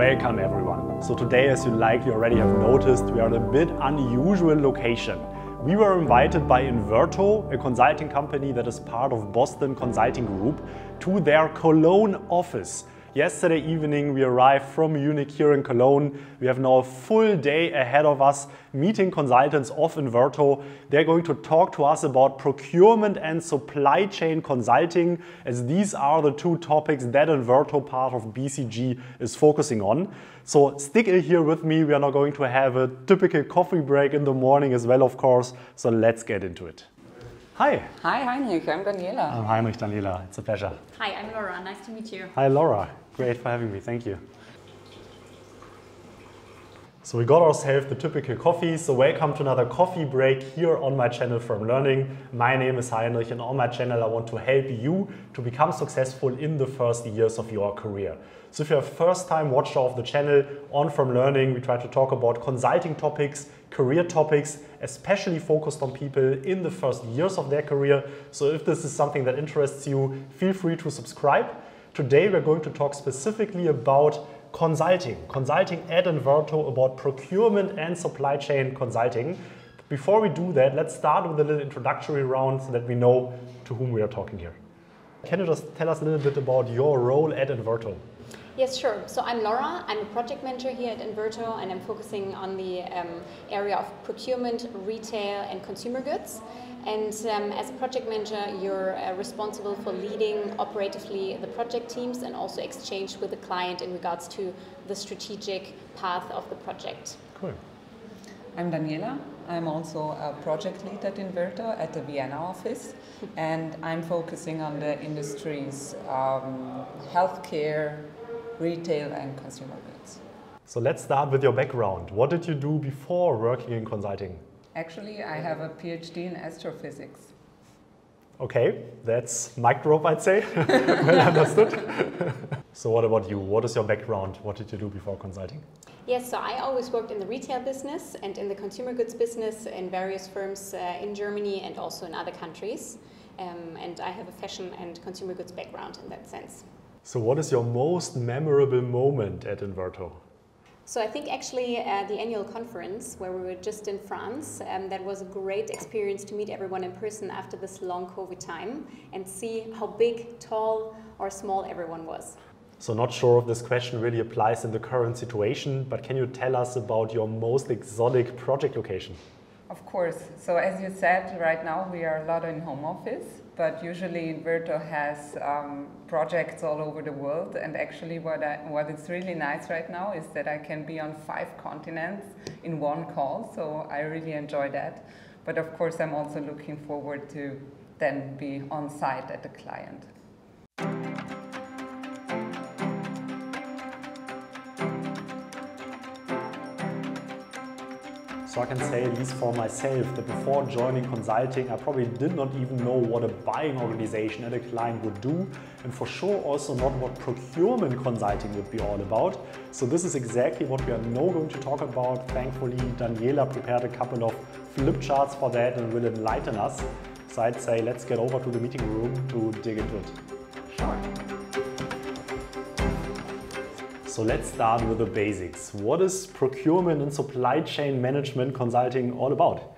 Welcome everyone. So today, as you likely already have noticed, we are in a bit unusual location. We were invited by INVERTO, a consulting company that is part of Boston Consulting Group, to their Cologne office. Yesterday evening we arrived from Munich here in Cologne. We have now a full day ahead of us meeting consultants of INVERTO. They're going to talk to us about procurement and supply chain consulting, as these are the two topics that INVERTO, part of BCG, is focusing on. So stick here with me. We are now going to have a typical coffee break in the morning as well, of course. So let's get into it. Hi. Hi Heinrich, I'm Daniela. I'm Heinrich, Daniela. It's a pleasure. Hi, I'm Laura. Nice to meet you. Hi Laura. Great for having me. Thank you. So we got ourselves the typical coffee. So welcome to another coffee break here on my channel From Learning. My name is Heinrich, and on my channel I want to help you to become successful in the first years of your career. So if you're a first-time watcher of the channel on From Learning, we try to talk about consulting topics, career topics, especially focused on people in the first years of their career. So if this is something that interests you, feel free to subscribe. Today we're going to talk specifically about consulting at INVERTO, about procurement and supply chain consulting. Before we do that, let's start with a little introductory round so that we know to whom we are talking here. Can you just tell us a little bit about your role at INVERTO? Yes, sure. So I'm Laura. I'm a project manager here at INVERTO, and I'm focusing on the area of procurement, retail, and consumer goods. And as a project manager, you're responsible for leading operatively the project teams and also exchange with the client in regards to the strategic path of the project. Cool. I'm Daniela. I'm also a project lead at INVERTO at the Vienna office, and I'm focusing on the industries healthcare, retail, and consumer goods. So let's start with your background. What did you do before working in consulting? Actually, I have a PhD in astrophysics. Okay, that's mic drop, I'd say. Well understood. So what about you? What is your background? What did you do before consulting? Yes, so I always worked in the retail business and in the consumer goods business in various firms in Germany and also in other countries. And I have a fashion and consumer goods background in that sense. So what is your most memorable moment at INVERTO? So I think actually the annual conference where we were just in France, that was a great experience to meet everyone in person after this long COVID time and see how big, tall or small everyone was. So not sure if this question really applies in the current situation, but can you tell us about your most exotic project location? Of course. So as you said, right now we are a lot in home office, but usually INVERTO has projects all over the world. And actually what is really nice right now is that I can be on 5 continents in one call. So I really enjoy that. But of course, I'm also looking forward to then be on site at the client. So I can say, at least for myself, that before joining consulting, I probably did not even know what a buying organization at a client would do, and for sure also not what procurement consulting would be all about. So this is exactly what we are now going to talk about. Thankfully, Daniela prepared a couple of flip charts for that and will enlighten us. So I'd say let's get over to the meeting room to dig into it. Sure. So let's start with the basics. What is procurement and supply chain management consulting all about?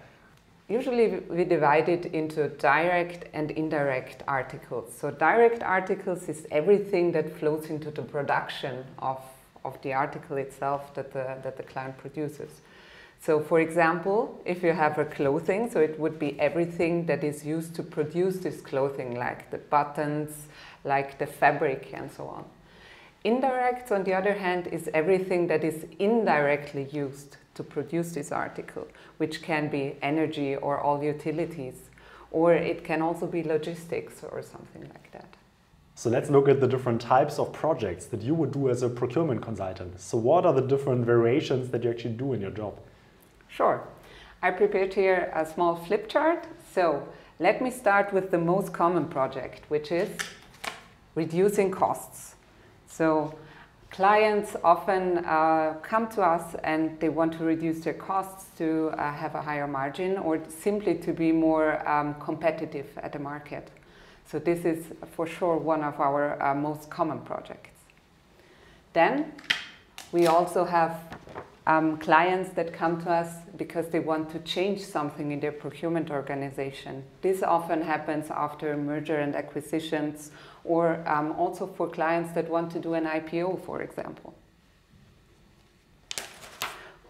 Usually we divide it into direct and indirect articles. So direct articles is everything that flows into the production of the article itself that the client produces. So for example, if you have a clothing, so it would be everything that is used to produce this clothing, like the buttons, like the fabric and so on. Indirect, on the other hand, is everything that is indirectly used to produce this article, which can be energy or all utilities, or it can also be logistics or something like that. So let's look at the different types of projects that you would do as a procurement consultant. So what are the different variations that you actually do in your job? Sure. I prepared here a small flip chart. So let me start with the most common project, which is reducing costs. So clients often come to us and they want to reduce their costs to have a higher margin or simply to be more competitive at the market. So this is for sure one of our most common projects. Then We also have clients that come to us because they want to change something in their procurement organization. This often happens after merger and acquisitions, or also for clients that want to do an IPO, for example.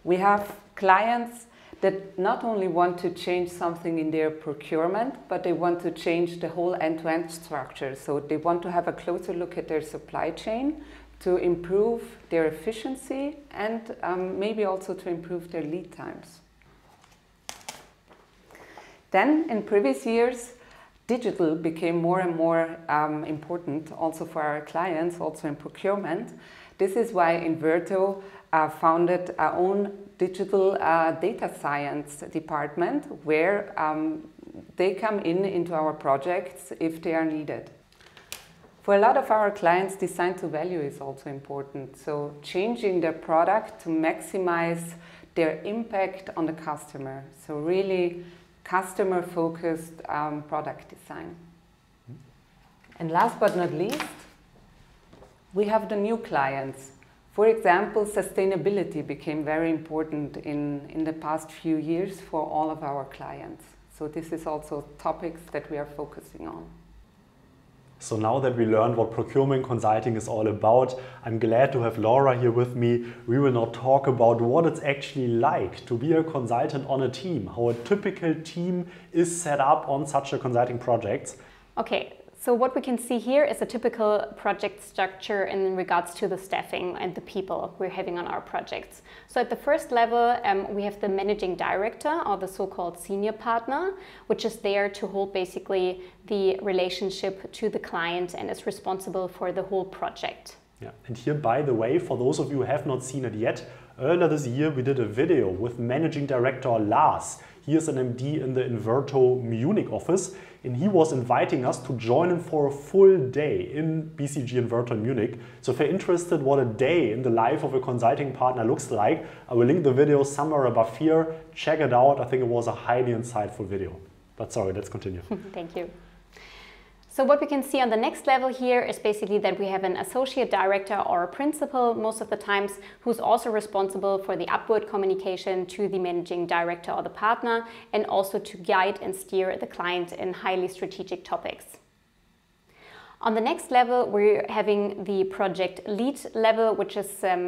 We have clients that not only want to change something in their procurement, but they want to change the whole end-to-end structure. So they want to have a closer look at their supply chain to improve their efficiency and maybe also to improve their lead times. Then in previous years, digital became more and more important also for our clients, also in procurement. This is why INVERTO founded our own digital data science department where they come into our projects if they are needed. For a lot of our clients, design to value is also important. So changing their product to maximize their impact on the customer. So really customer-focused product design. And last but not least, we have the new clients. For example, sustainability became very important in the past few years for all of our clients. So this is also topics that we are focusing on. So now that we learned what procurement consulting is all about, I'm glad to have Laura here with me. We will now talk about what it's actually like to be a consultant on a team, how a typical team is set up on such a consulting project. Okay. So what we can see here is a typical project structure in regards to the staffing and the people we're having on our projects. So at the first level, we have the managing director, or the so-called senior partner, which is there to hold basically the relationship to the client and is responsible for the whole project. Yeah. And here, by the way, for those of you who have not seen it yet, earlier this year we did a video with managing director Lars. He is an MD in the INVERTO Munich office, and he was inviting us to join him for a full day in BCG INVERTO in Munich. So if you're interested what a day in the life of a consulting partner looks like, I will link the video somewhere above here. Check it out. I think it was a highly insightful video. But sorry, let's continue. Thank you. So what we can see on the next level here is basically that we have an associate director or a principal most of the times who's also responsible for the upward communication to the managing director or the partner, and also to guide and steer the client in highly strategic topics. On the next level, we're having the project lead level, which is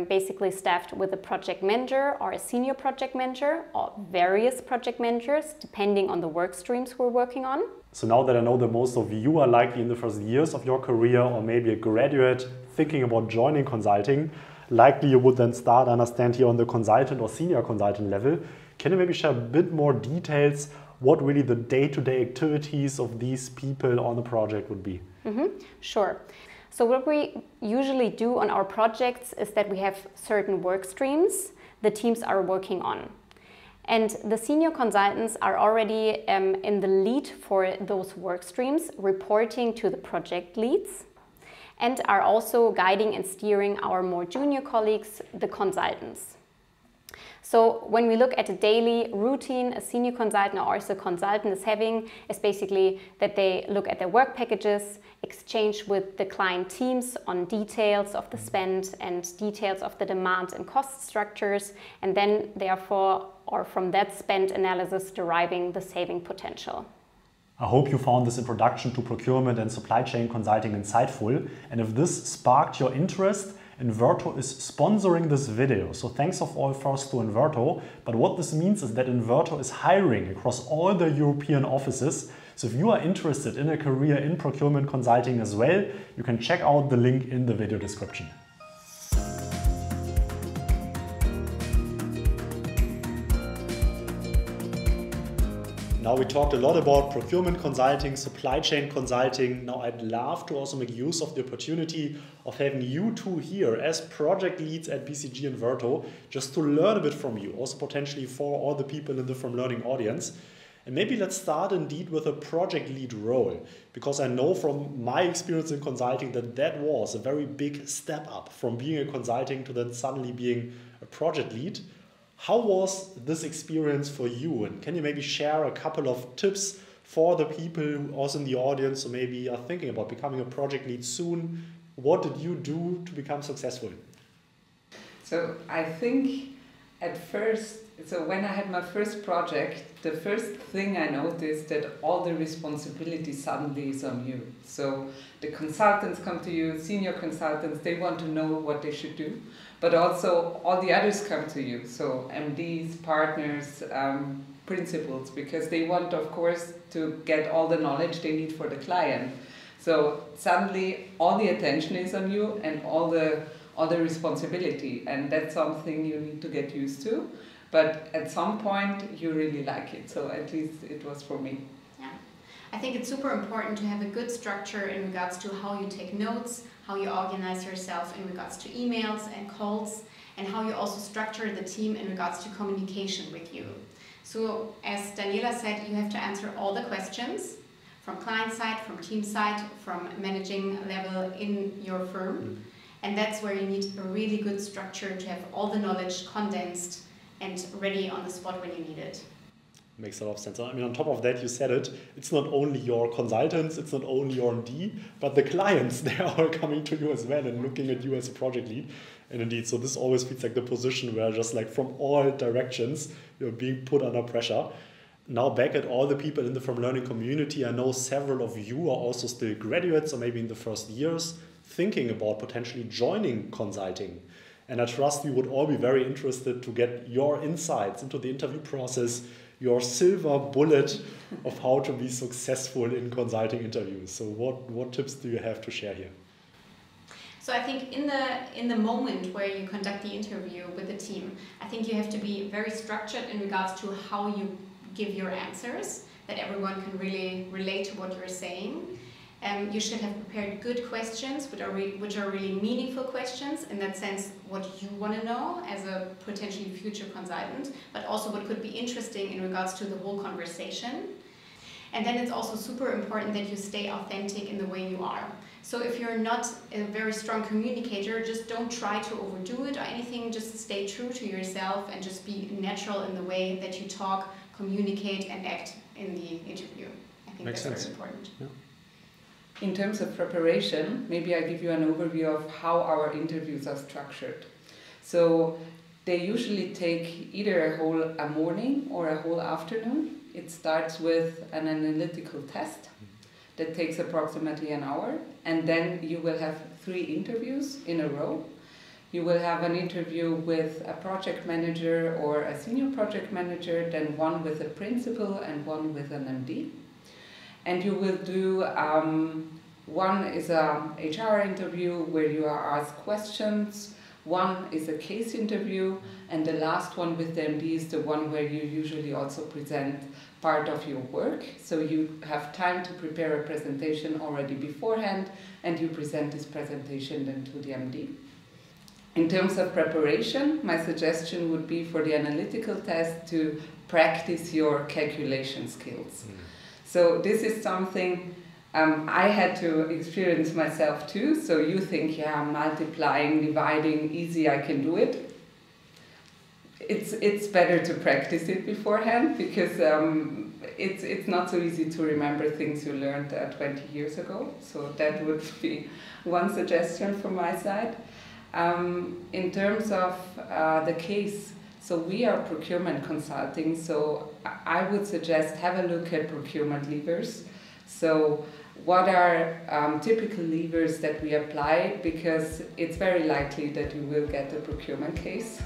basically staffed with a project manager or a senior project manager or various project managers, depending on the work streams we're working on. So now that I know that most of you are likely in the first years of your career, or maybe a graduate thinking about joining consulting, likely you would then start to understand here on the consultant or senior consultant level. Can you maybe share a bit more details what really the day-to-day activities of these people on the project would be? Sure. So what we usually do on our projects is that we have certain work streams the teams are working on. And the senior consultants are already in the lead for those work streams, reporting to the project leads, and are also guiding and steering our more junior colleagues, the consultants. So when we look at a daily routine, a senior consultant or a consultant is having is basically that they look at their work packages, exchange with the client teams on details of the spend and details of the demand and cost structures, and then therefore, or from that spend analysis, deriving the saving potential. I hope you found this introduction to procurement and supply chain consulting insightful, and if this sparked your interest, INVERTO is sponsoring this video. So thanks of all first to INVERTO. But what this means is that INVERTO is hiring across all the European offices. So if you are interested in a career in procurement consulting as well, you can check out the link in the video description. Now we talked a lot about procurement consulting, supply chain consulting. Now I'd love to also make use of the opportunity of having you two here as project leads at BCG INVERTO, just to learn a bit from you, also potentially for all the people in the From Learning audience. And maybe let's start indeed with a project lead role, because I know from my experience in consulting that that was a very big step up from being a consulting to then suddenly being a project lead. How was this experience for you? And can you maybe share a couple of tips for the people who also in the audience who maybe are thinking about becoming a project lead soon? What did you do to become successful? So I think at first, so when I had my first project, the first thing I noticed that all the responsibility suddenly is on you. So the consultants come to you, senior consultants, they want to know what they should do, but also all the others come to you. So MDs, partners, principals, because they want, of course, to get all the knowledge they need for the client. So suddenly all the attention is on you and all the responsibility, and that's something you need to get used to. But at some point you really like it, so at least it was for me. Yeah, I think it's super important to have a good structure in regards to how you take notes, how you organize yourself in regards to emails and calls, and how you also structure the team in regards to communication with you. So as Daniela said, you have to answer all the questions from client side, from team side, from managing level in your firm. And that's where you need a really good structure to have all the knowledge condensed and ready on the spot when you need it. Makes a lot of sense. I mean, on top of that, you said it, it's not only your consultants, it's not only your MD, but the clients, they are all coming to you as well and looking at you as a project lead. And indeed, so this always feels like the position where just like from all directions, you're being put under pressure. Now back at all the people in the From Learning community, I know several of you are also still graduates or maybe in the first years thinking about potentially joining consulting. And I trust you would all be very interested to get your insights into the interview process, your silver bullet of how to be successful in consulting interviews. So what tips do you have to share here? So I think in the moment where you conduct the interview with the team, I think you have to be very structured in regards to how you give your answers, that everyone can really relate to what you're saying. You should have prepared good questions, which are really meaningful questions, in that sense, what you want to know as a potentially future consultant, but also what could be interesting in regards to the whole conversation. And then it's also super important that you stay authentic in the way you are. So if you're not a very strong communicator, just don't try to overdo it or anything, just stay true to yourself and just be natural in the way that you talk, communicate and act in the interview. I think that's very important. Yeah. In terms of preparation, maybe I give you an overview of how our interviews are structured. So they usually take either a morning or a whole afternoon. It starts with an analytical test that takes approximately an hour, and then you will have 3 interviews in a row. You will have an interview with a project manager or a senior project manager, then one with a principal and one with an MD. And you will do, one is a HR interview where you are asked questions, one is a case interview, and the last one with the MD is the one where you usually also present part of your work. So you have time to prepare a presentation already beforehand, and you present this presentation then to the MD. In terms of preparation, my suggestion would be for the analytical test to practice your calculation skills. So this is something I had to experience myself too. So you think, yeah, multiplying, dividing, easy, I can do it. It's better to practice it beforehand, because it's not so easy to remember things you learned 20 years ago. So that would be one suggestion from my side. In terms of the case, so we are procurement consulting, so I would suggest have a look at procurement levers. So what are typical levers that we apply, because it's very likely that you will get a procurement case.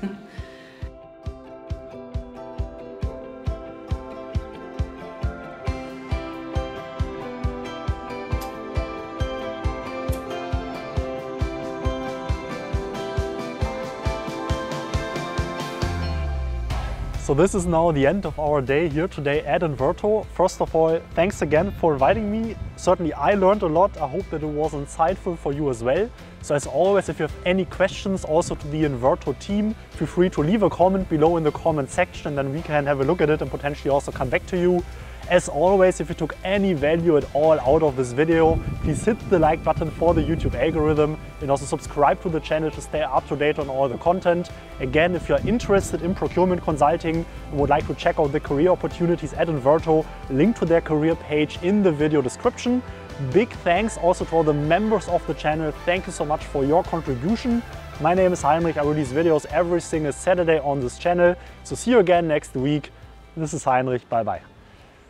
So this is now the end of our day here today at INVERTO. First of all, thanks again for inviting me. Certainly I learned a lot. I hope that it was insightful for you as well. So as always, if you have any questions also to the INVERTO team, feel free to leave a comment below in the comment section, and then we can have a look at it and potentially also come back to you. As always, if you took any value at all out of this video, please hit the like button for the YouTube algorithm and also subscribe to the channel to stay up to date on all the content. Again, if you're interested in procurement consulting and would like to check out the career opportunities at INVERTO, link to their career page in the video description. Big thanks also to all the members of the channel. Thank you so much for your contribution. My name is Heinrich. I release videos every single Saturday on this channel. So see you again next week. This is Heinrich. Bye bye.